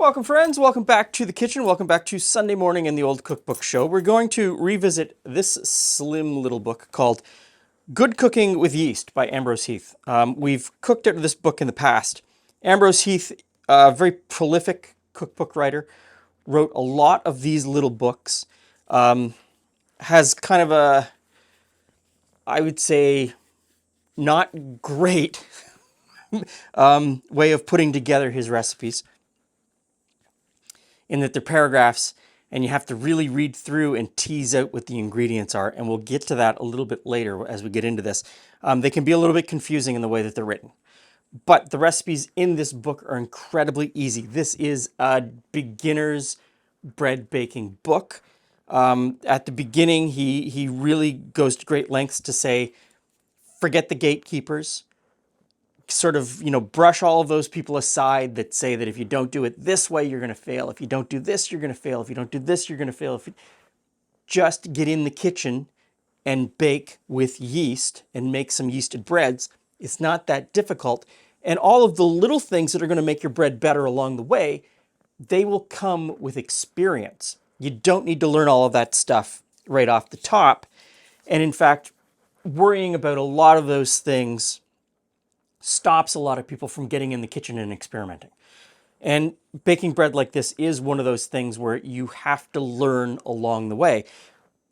Welcome friends, welcome back to the kitchen, welcome back to Sunday morning in the Old Cookbook Show. We're going to revisit this slim little book called Good Cooking with Yeast by Ambrose Heath. We've cooked out of this book in the past. Ambrose Heath, a very prolific cookbook writer, wrote a lot of these little books. Has kind of a, I would say, not great way of putting together his recipes, in that they're paragraphs and you have to really read through and tease out what the ingredients are. And we'll get to that a little bit later as we get into this. They can be a little bit confusing in the way that they're written. But the recipes in this book are incredibly easy. This is a beginner's bread baking book. At the beginning, he really goes to great lengths to say, forget the gatekeepers. Sort of, brush all of those people aside that say that if you don't do it this way, you're going to fail. If you don't do this, you're going to fail. If you don't do this, you're going to fail. Just get in the kitchen and bake with yeast and make some yeasted breads. It's not that difficult. And all of the little things that are going to make your bread better along the way, they will come with experience. You don't need to learn all of that stuff right off the top. And in fact, worrying about a lot of those things stops a lot of people from getting in the kitchen and experimenting. And baking bread like this is one of those things where you have to learn along the way.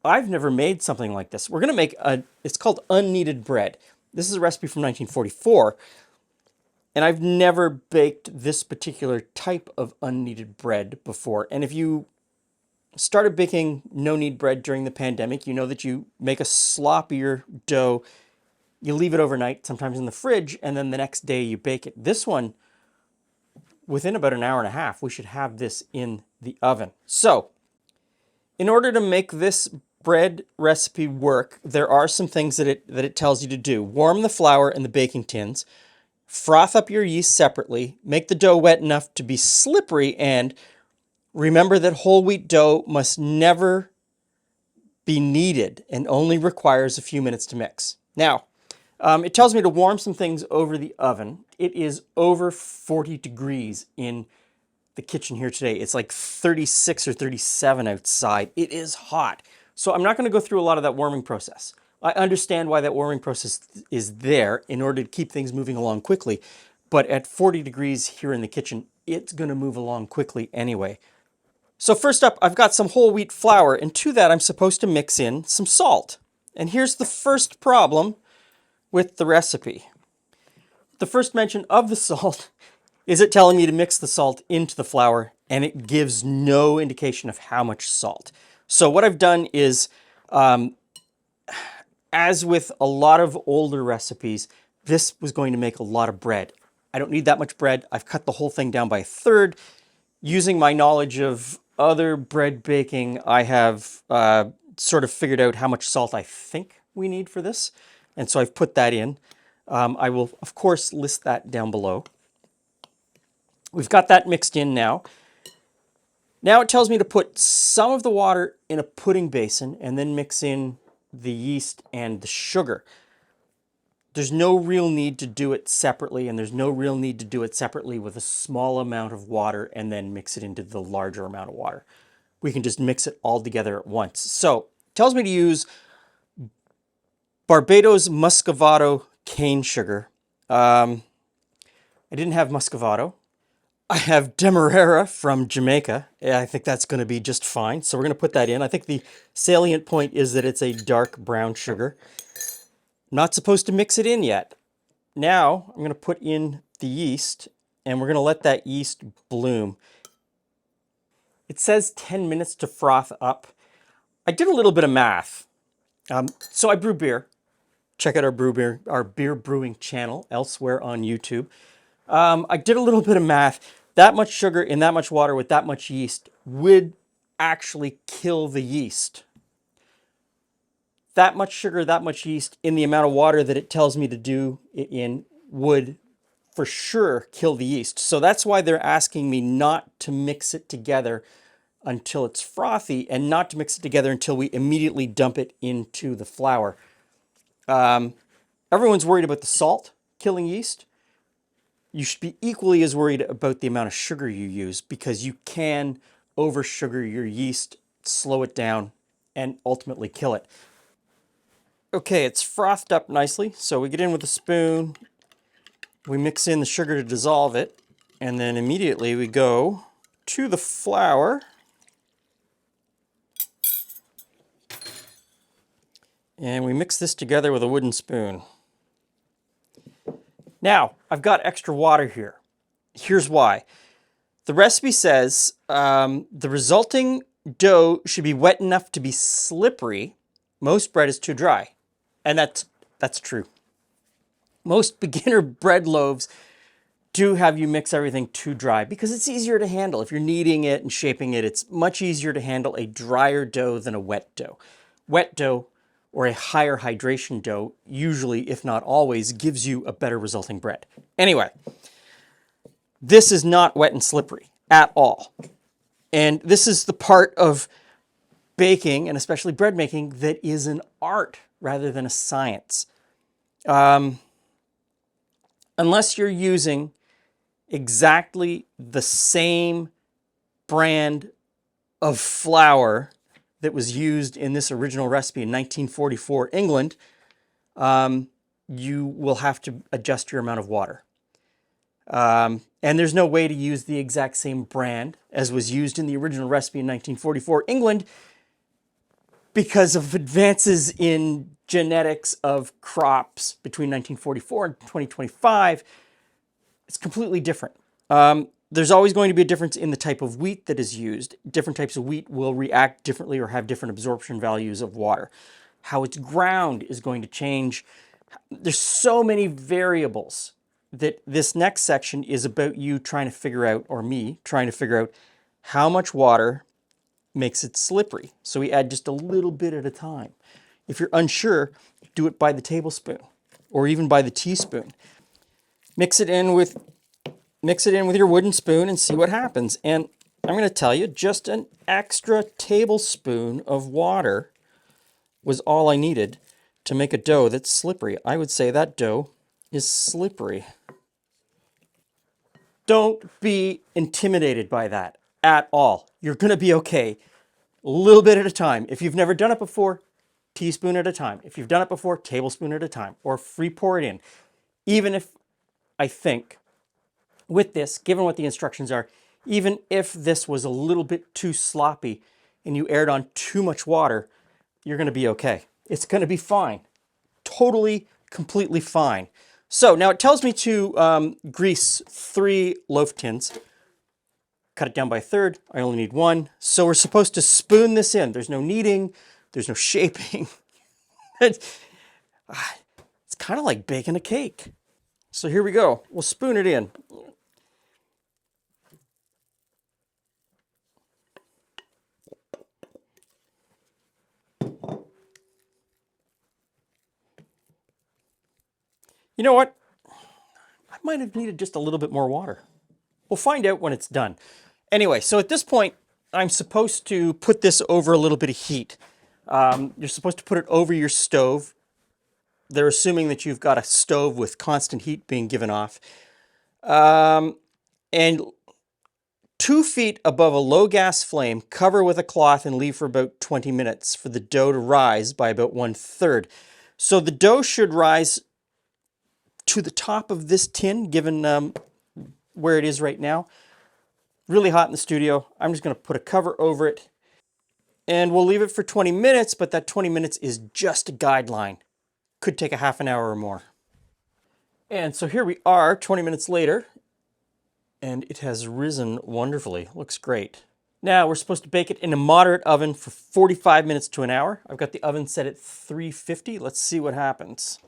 I've never made something like this. We're going to make it's called unneeded bread. This is a recipe from 1944. And I've never baked this particular type of unneeded bread before. And if you started baking no-knead bread during the pandemic, you know that you make a sloppier dough. You leave it overnight, sometimes in the fridge, and then the next day you bake it. This one, within about an hour and a half, we should have this in the oven. So, in order to make this bread recipe work, there are some things that it tells you to do. Warm the flour in the baking tins, froth up your yeast separately, make the dough wet enough to be slippery, and remember that whole wheat dough must never be kneaded and only requires a few minutes to mix. Now, it tells me to warm some things over the oven. It is over 40 degrees in the kitchen here today. It's like 36 or 37 outside. It is hot. So I'm not going to go through a lot of that warming process. I understand why that warming process is there in order to keep things moving along quickly. But at 40 degrees here in the kitchen, it's going to move along quickly anyway. So first up, I've got some whole wheat flour, and to that I'm supposed to mix in some salt. And here's the first problem with the recipe. The first mention of the salt is it telling me to mix the salt into the flour, and it gives no indication of how much salt. So what I've done is, as with a lot of older recipes, this was going to make a lot of bread. I don't need that much bread. I've cut the whole thing down by a third. Using my knowledge of other bread baking, I have sort of figured out how much salt I think we need for this. And so I've put that in. I will, of course, list that down below. We've got that mixed in now. Now it tells me to put some of the water in a pudding basin and then mix in the yeast and the sugar. There's no real need to do it separately, and there's no real need to do it separately with a small amount of water and then mix it into the larger amount of water. We can just mix it all together at once. So it tells me to use Barbados Muscovado cane sugar. I didn't have Muscovado. I have Demerara from Jamaica. I think that's going to be just fine. So we're going to put that in. I think the salient point is that it's a dark brown sugar. I'm not supposed to mix it in yet. Now I'm going to put in the yeast, and we're going to let that yeast bloom. It says 10 minutes to froth up. I did a little bit of math. So I brew beer. Check out our beer brewing channel elsewhere on YouTube. I did a little bit of math. That much sugar in that much water with that much yeast would actually kill the yeast. That much sugar, that much yeast in the amount of water that it tells me to do it in would for sure kill the yeast. So that's why they're asking me not to mix it together until it's frothy and not to mix it together until we immediately dump it into the flour. Everyone's worried about the salt killing yeast. you should be equally as worried about the amount of sugar you use, because you can over sugar your yeast, slow it down, and ultimately kill it. Okay, it's frothed up nicely, so we get in with a spoon, we mix in the sugar to dissolve it, and then immediately we go to the flour, and we mix this together with a wooden spoon. Now, I've got extra water here. Here's why. The recipe says the resulting dough should be wet enough to be slippery. Most bread is too dry. And that's true. Most beginner bread loaves do have you mix everything too dry because it's easier to handle. If you're kneading it and shaping it, it's much easier to handle a drier dough than a wet dough. Wet dough or a higher hydration dough usually, if not always, gives you a better resulting bread. Anyway, this is not wet and slippery at all. And this is the part of baking, and especially bread making, that is an art rather than a science. Unless you're using exactly the same brand of flour that was used in this original recipe in 1944 England, you will have to adjust your amount of water. And there's no way to use the exact same brand as was used in the original recipe in 1944 England because of advances in genetics of crops between 1944 and 2025. It's completely different. There's always going to be a difference in the type of wheat that is used. Different types of wheat will react differently or have different absorption values of water. How it's ground is going to change. There's so many variables that this next section is about you trying to figure out, or me trying to figure out, how much water makes it slippery. So we add just a little bit at a time. If you're unsure, do it by the tablespoon or even by the teaspoon. Mix it in with your wooden spoon and see what happens. And I'm going to tell you, just an extra tablespoon of water was all I needed to make a dough that's slippery. I would say that dough is slippery. Don't be intimidated by that at all. You're going to be okay. A little bit at a time. If you've never done it before, teaspoon at a time. If you've done it before, tablespoon at a time, or free pour it in. Even if, I think, with this, given what the instructions are, even if this was a little bit too sloppy and you aired on too much water, you're going to be okay. It's going to be fine. Totally, completely fine. So now it tells me to grease 3 loaf tins. Cut it down by a third. I only need 1. So we're supposed to spoon this in. There's no kneading. There's no shaping. It's kind of like baking a cake. So here we go. We'll spoon it in. You know what? I might have needed just a little bit more water. We'll find out when it's done. Anyway, so at this point, I'm supposed to put this over a little bit of heat. You're supposed to put it over your stove. They're assuming that you've got a stove with constant heat being given off. And 2 feet above a low gas flame, cover with a cloth and leave for about 20 minutes for the dough to rise by about 1/3. So the dough should rise to the top of this tin, given where it is right now. Really hot in the studio. I'm just going to put a cover over it and we'll leave it for 20 minutes, but that 20 minutes is just a guideline. Could take a half an hour or more. And so here we are 20 minutes later, and it has risen wonderfully. Looks great. Now we're supposed to bake it in a moderate oven for 45 minutes to an hour. I've got the oven set at 350. Let's see what happens.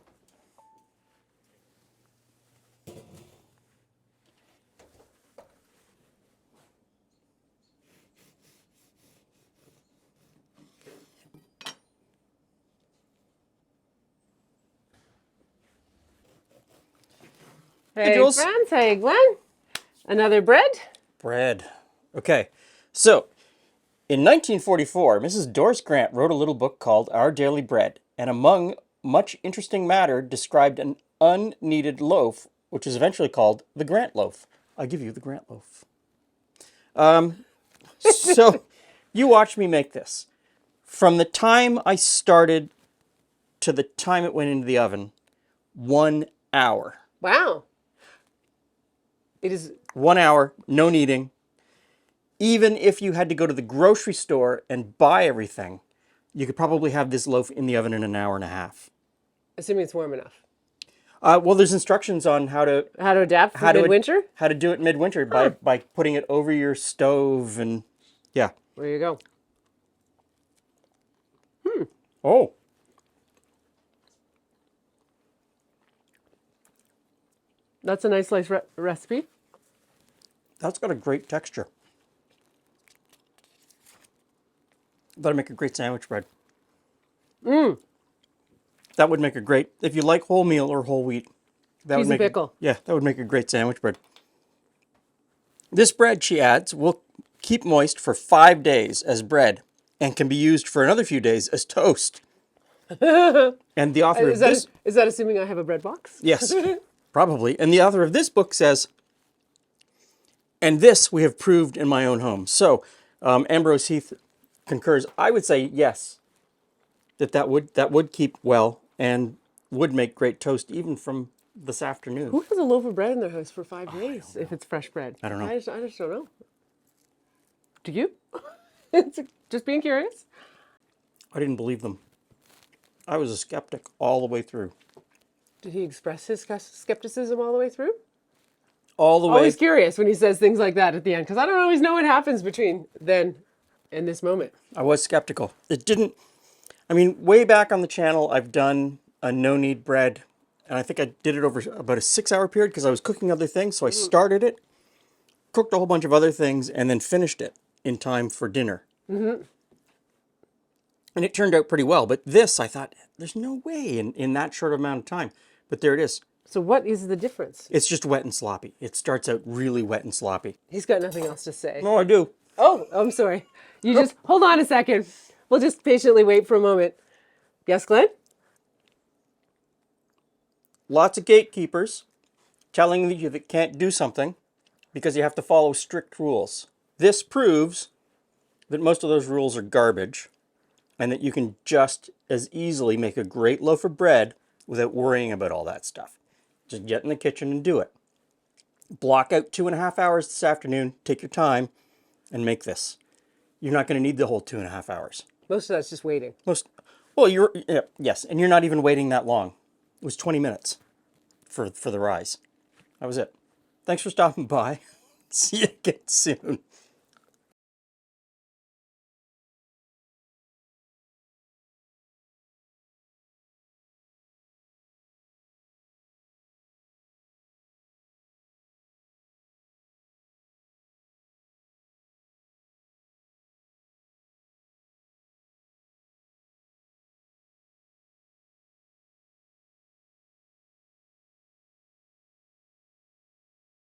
Hey, Jules. friends. Hey, Glen. Another bread? Bread. Okay, so in 1944, Mrs. Doris Grant wrote a little book called Our Daily Bread, and among much interesting matter described an unkneaded loaf which is eventually called the Grant Loaf. I give you the Grant Loaf. So you watch me make this. From the time I started to the time it went into the oven, 1 hour. Wow. It is. 1 hour, no kneading. Even if you had to go to the grocery store and buy everything, you could probably have this loaf in the oven in an hour and a half. Assuming it's warm enough. Well, there's instructions on how to adapt for midwinter? How to do it midwinter by putting it over your stove and yeah. There you go. Oh. That's a nice slice recipe. That's got a great texture. That'd make a great sandwich bread. That would make a great, if you like wholemeal or whole wheat. That Cheese would and make pickle. Yeah, that would make a great sandwich bread. This bread, she adds, will keep moist for 5 days as bread and can be used for another few days as toast. And the author of this... Is that assuming I have a bread box? Yes, probably. And the author of this book says, and this we have proved in my own home. So Ambrose Heath concurs. I would say yes, that would keep well and would make great toast even from this afternoon. Who has a loaf of bread in their house for 5 days if it's fresh bread? I don't know. I just don't know. Do you? Just being curious. I didn't believe them. I was a skeptic all the way through. Did he express his skepticism all the way through? All the way. Always curious when he says things like that at the end, because I don't always know what happens between then and this moment. I was skeptical. It didn't... I mean, way back on the channel, I've done a no-knead bread, and I think I did it over about a 6-hour period because I was cooking other things. So I started it, cooked a whole bunch of other things, and then finished it in time for dinner. And it turned out pretty well. But this, I thought, there's no way in that short amount of time. But there it is. So what is the difference? It's just wet and sloppy. It starts out really wet and sloppy. He's got nothing else to say. No, I do. Oh, I'm sorry. You just, hold on a second. We'll just patiently wait for a moment. Yes, Glenn? Lots of gatekeepers telling you that can't do something because you have to follow strict rules. This proves that most of those rules are garbage and that you can just as easily make a great loaf of bread without worrying about all that stuff. Just get in the kitchen and do it. Block out 2.5 hours this afternoon, take your time, and make this. You're not going to need the whole 2.5 hours. Most of that's just waiting. Yes, and you're not even waiting that long. It was 20 minutes for the rise. That was it. Thanks for stopping by. See you again soon.